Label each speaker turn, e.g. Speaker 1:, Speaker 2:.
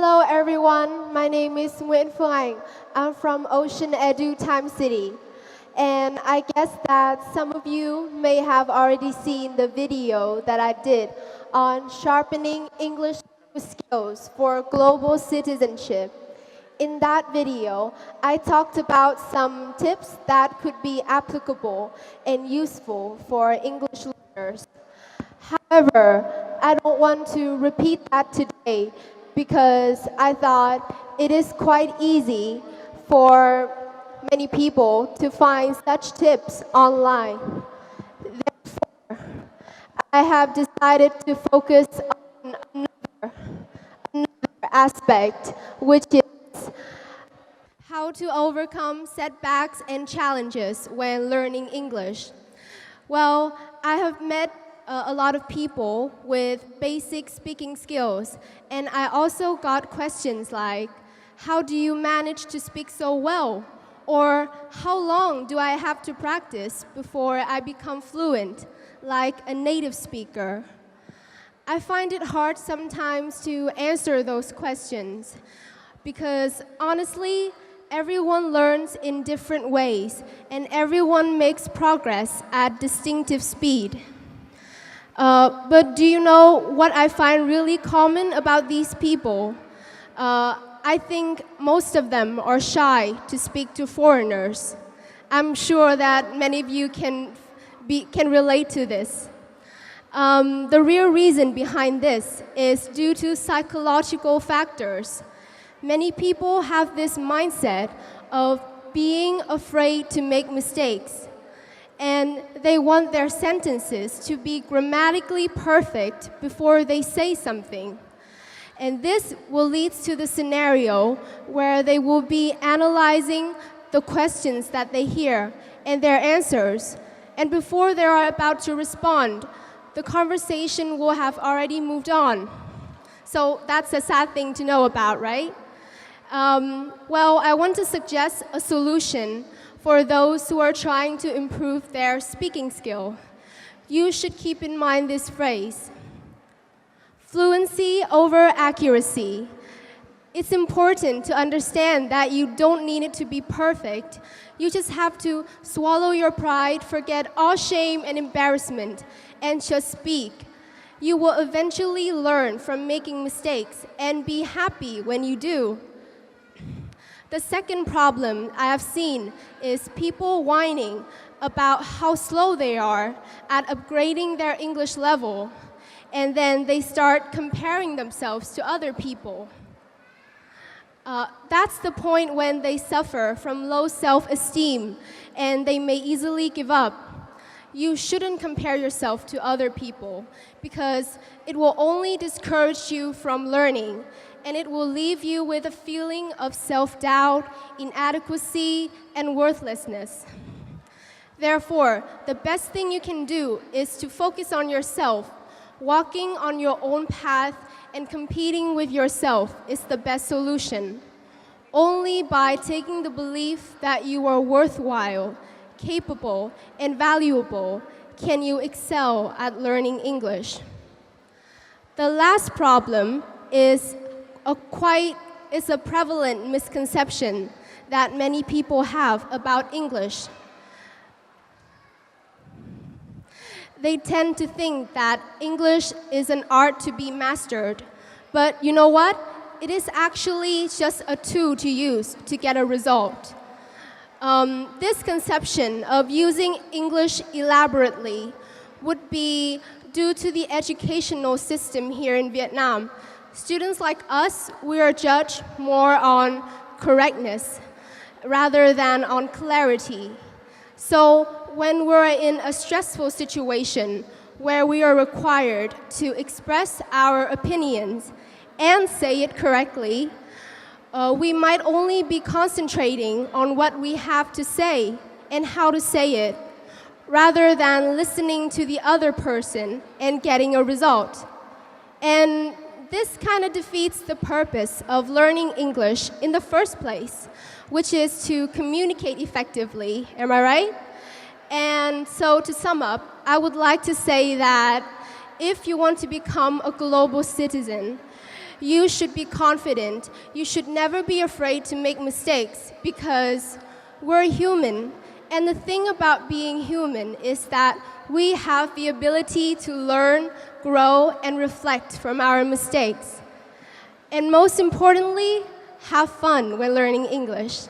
Speaker 1: Hello everyone, my name is Nguyen Phuong. I'm from Ocean Edu Time City. And I guess that some of you may have already seen the video that I did on sharpening English skills for global citizenship. In that video, I talked about some tips that could be applicable and useful for English learners. However, I don't want to repeat that today because I thought it is quite easy for many people to find such tips online. Therefore, I have decided to focus on another aspect, which is how to overcome setbacks and challenges when learning English. Well, I have met a lot of people with basic speaking skills, and I also got questions like, how do you manage to speak so well? Or how long do I have to practice before I become fluent, like a native speaker? I find it hard sometimes to answer those questions because honestly, everyone learns in different ways and everyone makes progress at distinctive speed. But do you know what I find really common about these people? I think most of them are shy to speak to foreigners. I'm sure that many of you can relate to this. The real reason behind this is due to psychological factors. Many people have this mindset of being afraid to make mistakes, and they want their sentences to be grammatically perfect before they say something. And this will lead to the scenario where they will be analyzing the questions that they hear and their answers. And before they are about to respond, the conversation will have already moved on. So that's a sad thing to know about, right? Well, I want to suggest a solution for those who are trying to improve their speaking skill. You should keep in mind this phrase: fluency over accuracy. It's important to understand that you don't need it to be perfect. You just have to swallow your pride, forget all shame and embarrassment, and just speak. You will eventually learn from making mistakes and be happy when you do. The second problem I have seen is people whining about how slow they are at upgrading their English level, and then they start comparing themselves to other people. That's the point when they suffer from low self-esteem and they may easily give up. You shouldn't compare yourself to other people because it will only discourage you from learning, and it will leave you with a feeling of self-doubt, inadequacy, and worthlessness. Therefore, the best thing you can do is to focus on yourself. Walking on your own path and competing with yourself is the best solution. Only by taking the belief that you are worthwhile, capable, and valuable can you excel at learning English. The last problem is a prevalent misconception that many people have about English. They tend to think that English is an art to be mastered. But you know what? It is actually just a tool to use to get a result. This conception of using English elaborately would be due to the educational system here in Vietnam. Students like us, we are judged more on correctness rather than on clarity. So when we're in a stressful situation where we are required to express our opinions and say it correctly, we might only be concentrating on what we have to say and how to say it, rather than listening to the other person and getting a result. And this kind of defeats the purpose of learning English in the first place, which is to communicate effectively. Am I right? And so to sum up, I would like to say that if you want to become a global citizen, you should be confident. You should never be afraid to make mistakes because we're human. And the thing about being human is that we have the ability to learn, grow, and reflect from our mistakes. And most importantly, have fun when learning English.